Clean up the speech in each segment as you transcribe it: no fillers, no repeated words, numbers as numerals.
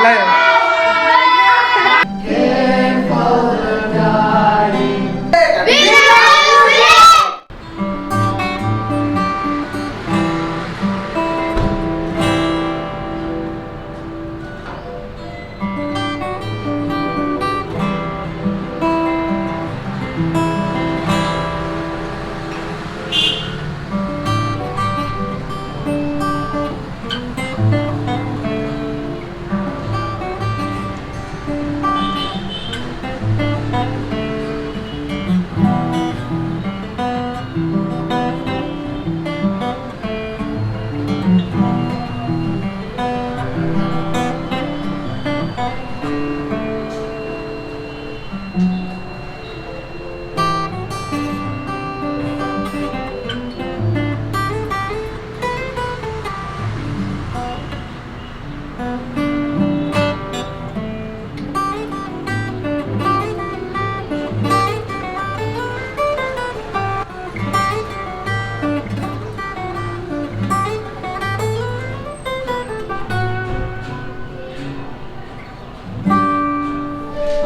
वाला है।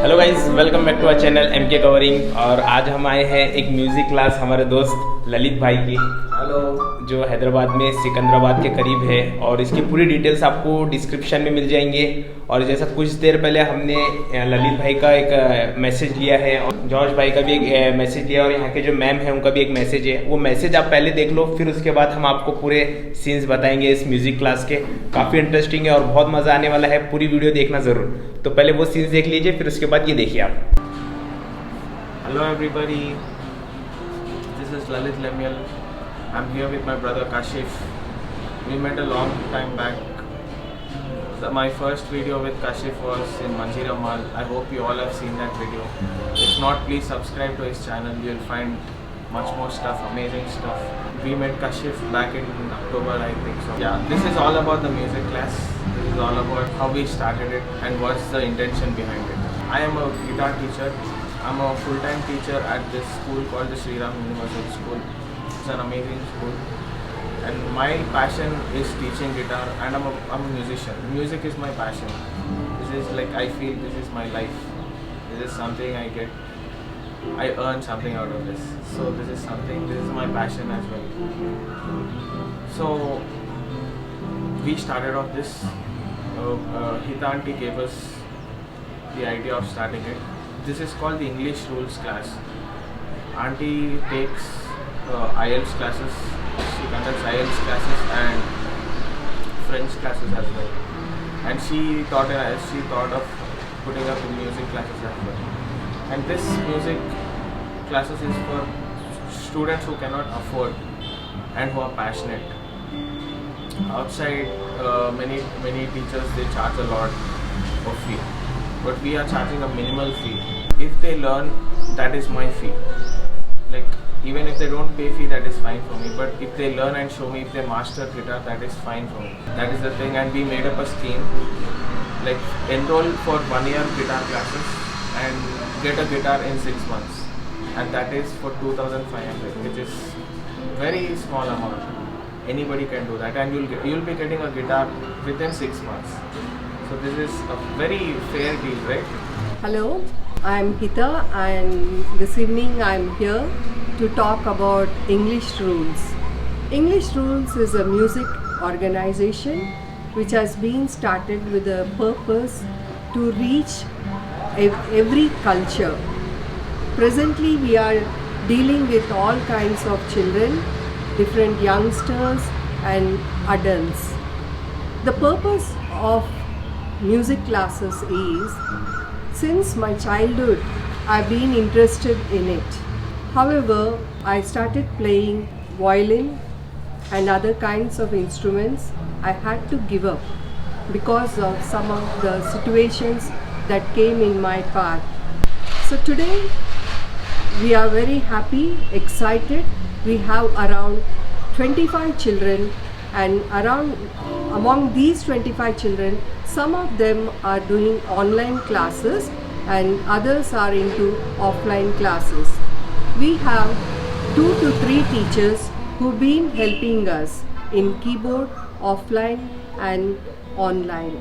Hello guys, welcome back to our channel MK covering. और आज हम आए हैं एक म्यूज़िक क्लास हमारे दोस्त ललित भाई की। हेलो। जो हैदराबाद में सिकंदराबाद के करीब है, और इसकी पूरी डिटेल्स आपको डिस्क्रिप्शन में मिल जाएंगे। और जैसा कुछ देर पहले हमने ललित भाई का एक मैसेज लिया है, और जॉर्ज भाई का भी एक मैसेज लिया, और यहाँ के जो मैम है उनका भी एक मैसेज है। वो मैसेज आप पहले देख लो, फिर उसके बाद हम आपको पूरे सीन्स बताएंगे इस म्यूज़िक क्लास के। काफ़ी इंटरेस्टिंग है और बहुत मज़ा आने वाला है, पूरी वीडियो देखना ज़रूर। तो पहले वो सीन्स देख लीजिए, फिर उसके बाद ये देखिए आप। Hello everybody, this is Lalit Lemyal. I'm here with my brother Kashif. We met a long time back. My first video with Kashif was in Manjira Mall. I hope you all have seen that video. If not, please subscribe to his channel. You'll find much more stuff, amazing stuff. We met Kashif back in October, I think so. Yeah, this is all about the music class. This is all about how we started it and what's the intention behind it. I am a guitar teacher. I'm a full-time teacher at this school called the Sri Ram Universal School. It's an amazing school. And my passion is teaching guitar, and I'm a musician. Music is my passion. This is like, I feel this is my life. This is something I get. I earn something out of this. So this is my passion as well. So we started off this. Hita auntie gave us the idea of starting it. This is called the English Rules class. Auntie takes IELTS classes. She conducts IELTS classes and French classes as well. And she thought of putting up music classes as well. And this music classes is for students who cannot afford and who are passionate. Outside, many teachers, they charge a lot of fee, but we are charging a minimal fee. If they learn, that is my fee. Like, even if they don't pay fee, that is fine for me. But if they learn and show me, if they master guitar, that is fine for me. That is the thing. And we made up a scheme, like enroll for 1 year guitar classes and get a guitar in 6 months, and that is for 2,500, which is very small amount. Anybody can do that, and you'll be getting a guitar within 6 months. So this is a very fair deal, right? Hello, I'm Hita, and this evening I'm here to talk about English Rules. English Rules is a music organization which has been started with a purpose to reach every culture. Presently we are dealing with all kinds of children, different youngsters and adults. The purpose of music classes is, since my childhood I've been interested in it. However, I started playing violin and other kinds of instruments. I had to give up because of some of the situations that came in my path. So today we are very happy, excited. We have around 25 children, and among these 25 children, some of them are doing online classes and others are into offline classes. We have 2 to 3 teachers who've been helping us in keyboard, offline and online.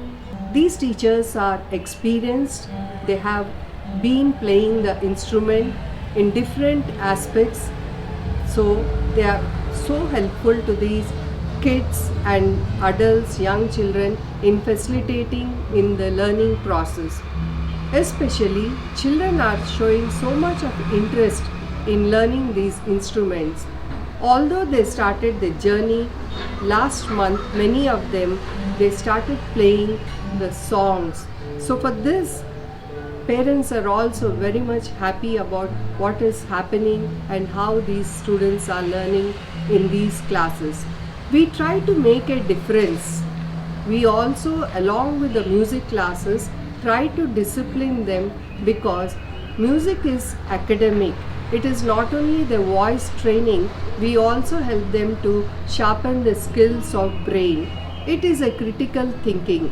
These teachers are experienced, they have been playing the instrument in different aspects, so they are so helpful to these kids and adults, young children in facilitating in the learning process. Especially children are showing so much of interest in learning these instruments. Although they started the journey last month, many of them they started playing the songs. So for this, parents are also very much happy about what is happening and how these students are learning in these classes. We try to make a difference. We also, along with the music classes, try to discipline them, because music is academic. It is not only the voice training, we also help them to sharpen the skills of brain. It is a critical thinking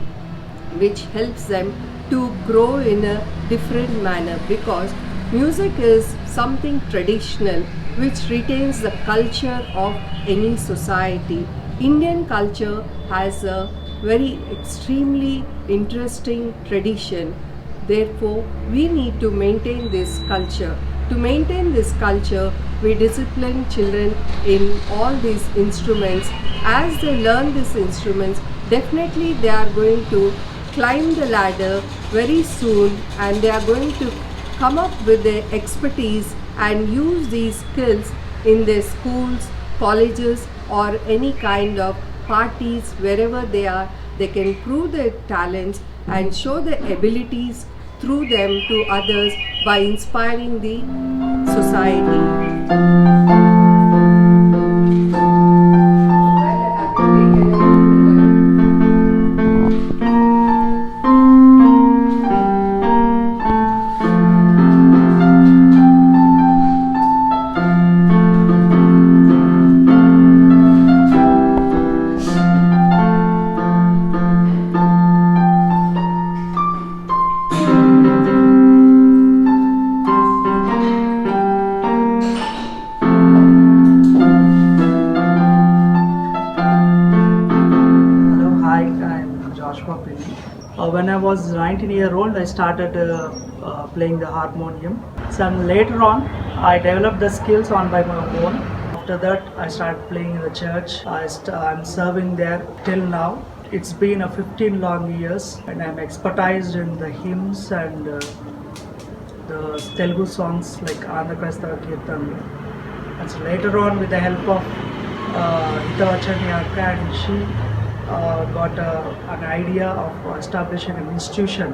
which helps them to grow in a different manner, because music is something traditional which retains the culture of any society. Indian culture has a very extremely interesting tradition. Therefore, we need to maintain this culture. To maintain this culture, we discipline children in all these instruments. As they learn these instruments, definitely they are going to climb the ladder very soon, and they are going to come up with their expertise and use these skills in their schools, colleges, or any kind of parties. Wherever they are, they can prove their talents and show their abilities through them to others by inspiring the society. When I was 19-year-old, I started playing the harmonium. So later on, I developed the skills on by my own. After that, I started playing in the church. I'm serving there till now. It's been 15 long years, and I'm expertised in the hymns and the Telugu songs like Andhra Kristha Kirtan. And so later on, with the help of Hitavachani Akka, and she got an idea of establishing an institution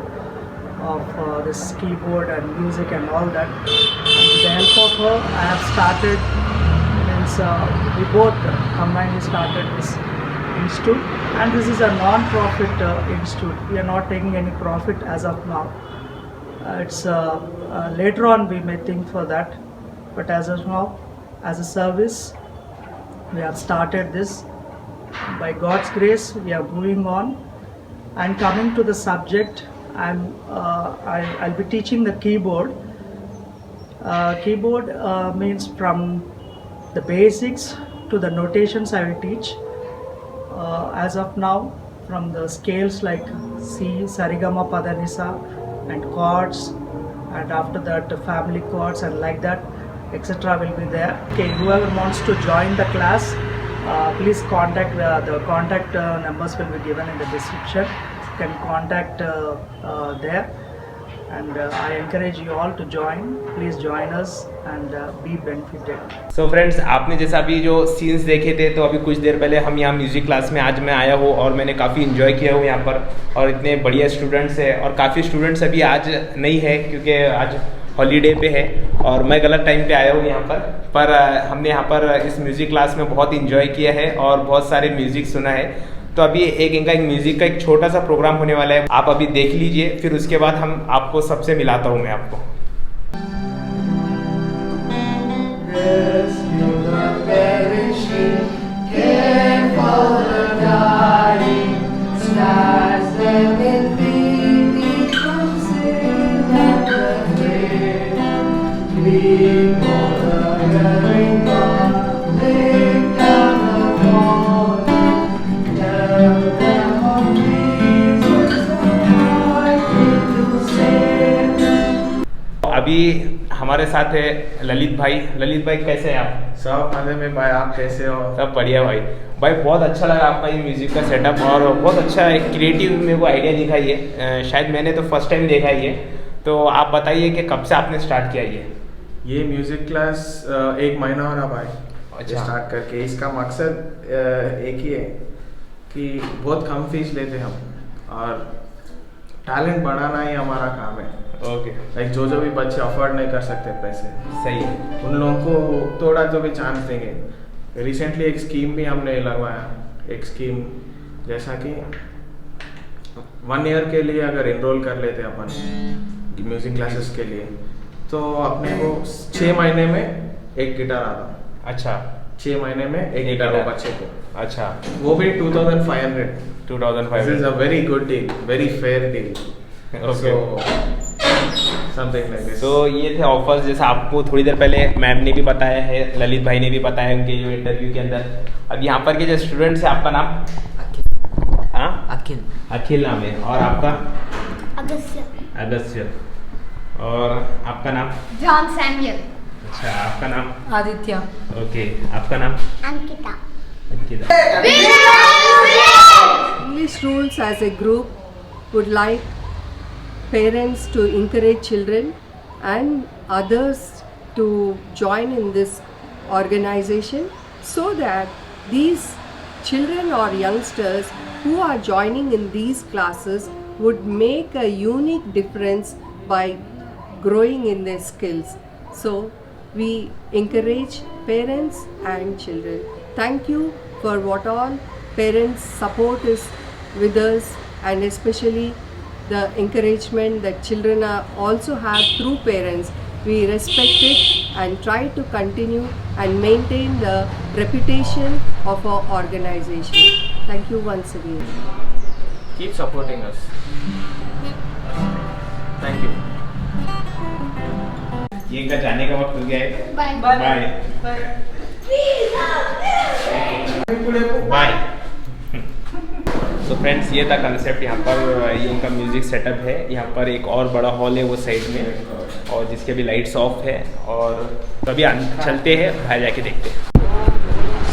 of this keyboard and music and all that. And with the help of her, I have started, we both combinedly started this institute, and this is a non-profit institute. We are not taking any profit as of now. It's later on we may think for that, but as of now, as a service, we have started this. By God's grace, we are moving on. And coming to the subject, I'll be teaching the keyboard. Keyboard means from the basics to the notations I will teach. As of now, from the scales like C, Sarigama, Padanisa, and chords, and after that the family chords and like that, etc. will be there. Okay, whoever wants to join the class, please contact the contact numbers will be given in the description. You can contact there, and I encourage you all to join. Please join us and be benefited. So friends, आपने जैसा अभी जो scenes देखे थे, तो अभी कुछ देर पहले हम यहाँ म्यूजिक क्लास में आज मैं आया हूँ और मैंने काफ़ी इन्जॉय किया हूँ यहाँ पर, और इतने बढ़िया स्टूडेंट्स हैं, और काफ़ी स्टूडेंट्स अभी आज नहीं है क्योंकि आज हॉलीडे पे है और मैं गलत टाइम पे आया हूँ यहाँ पर हमने यहाँ पर इस म्यूज़िक क्लास में बहुत इन्जॉय किया है और बहुत सारे म्यूज़िक सुना है। तो अभी इनका एक म्यूज़िक का एक छोटा सा प्रोग्राम होने वाला है, आप अभी देख लीजिए, फिर उसके बाद हम आपको सबसे मिलाता हूँ मैं आपको। अभी हमारे साथ है ललित भाई। ललित भाई कैसे हैं आप? सब मजे में भाई, आप कैसे हो? सब बढ़िया भाई। भाई बहुत अच्छा लगा आपका ये म्यूज़िक का सेटअप और बहुत अच्छा एक क्रिएटिव मेरे को आइडिया दिखा ये। शायद मैंने तो फर्स्ट टाइम देखा ये। तो आप बताइए कि कब से आपने स्टार्ट किया ये म्यूजिक क्लास 1 महीना हो रहा भाई। अच्छा। स्टार्ट करके इसका मकसद एक ही है कि बहुत कम फीस लेते हम और टैलेंट बढ़ाना ही हमारा काम है। ओके। लाइक जो भी बच्चे अफोर्ड नहीं कर सकते पैसे, सही है। उन लोगों को थोड़ा जो भी चांस देंगे। रिसेंटली एक स्कीम भी हमने लगवाया, एक स्कीम जैसा कि 1 ईयर के लिए अगर इनरोल कर लेते अपन म्यूजिक क्लासेस के लिए, तो अपने को 6 महीने में एक गिटार आता। अच्छा। 6 महीने में एक गिटार हो बच्चे को। अच्छा। वो भी 2500। 2500। This is a very good deal, very fair deal. Okay. Something like this. तो ये थे ऑफर्स, जैसा आपको थोड़ी देर पहले मैम ने भी बताया है, ललित भाई ने भी बताया उनके जो इंटरव्यू के अंदर। अब यहाँ पर के जो स्टूडेंट्स हैं, आपका नाम? अखिल। हाँ, अखिल। अखिल नाम है। और आपका? अगस्त्य। अगस्त्य। और आपका नाम? John Samuel. अच्छा, आपका नाम? Aditya. ओके, आपका नाम? Ankita. Ankita. English Rules as a group would like parents to encourage children and others to join in this organization so that these children or youngsters who are joining in these classes would make a unique difference by growing in their skills. So we encourage parents and children. Thank you for what all parents support is with us, and especially the encouragement that children are also have through parents. We respect it and try to continue and maintain the reputation of our organization. Thank you once again. Keep supporting us. Thank you. ये इनका जाने का वक्त हो गया है। Bye bye bye. तो friends, ये था कंसेप्ट। यहाँ पर ये उनका म्यूज़िक सेटअप है। यहाँ पर एक और बड़ा हॉल है वो साइड में, और जिसके भी लाइट्स ऑफ है। और तो अभी चलते हैं, बाहर जाके देखते हैं।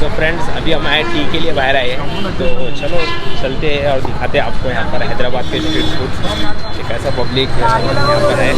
सो फ्रेंड्स, अभी हम आए टी के लिए बाहर आए हैं, तो चलो चलते हैं और दिखाते हैं आपको यहाँ पर हैदराबाद के स्ट्रीट फूड, एक ऐसा पब्लिक यहाँ पर है।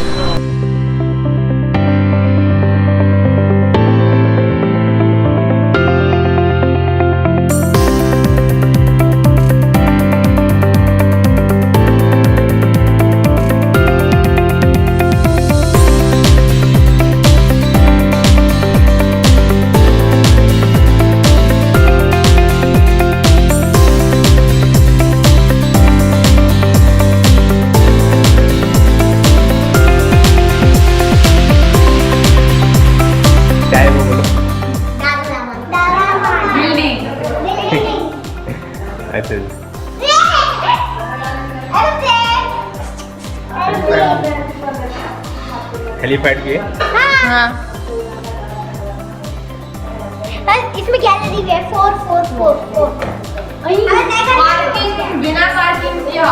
हेलीपैड भी है। हाँ। इसमें गैलरी भी है। 4 4 4 4। पार्किंग बिना पार्किंग किया